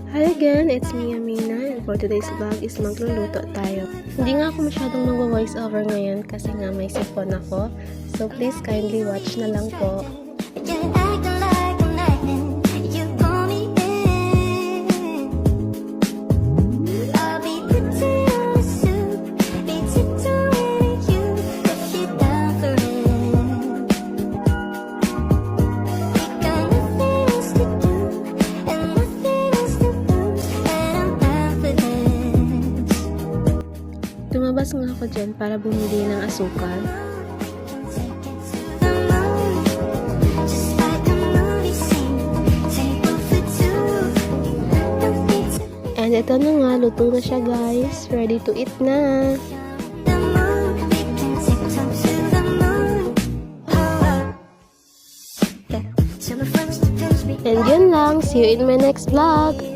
Hi again, it's me Amina, and for today's vlog is magluluto tayo. Hindi nga ako masyadong mag-voice over ngayon kasi nga may sipon ako. So please kindly watch na lang po. Lumabas nga ako dyan para bumili ng asukal. And ito na nga, luto na siya guys. Ready to eat na. And yun lang. See you in my next vlog.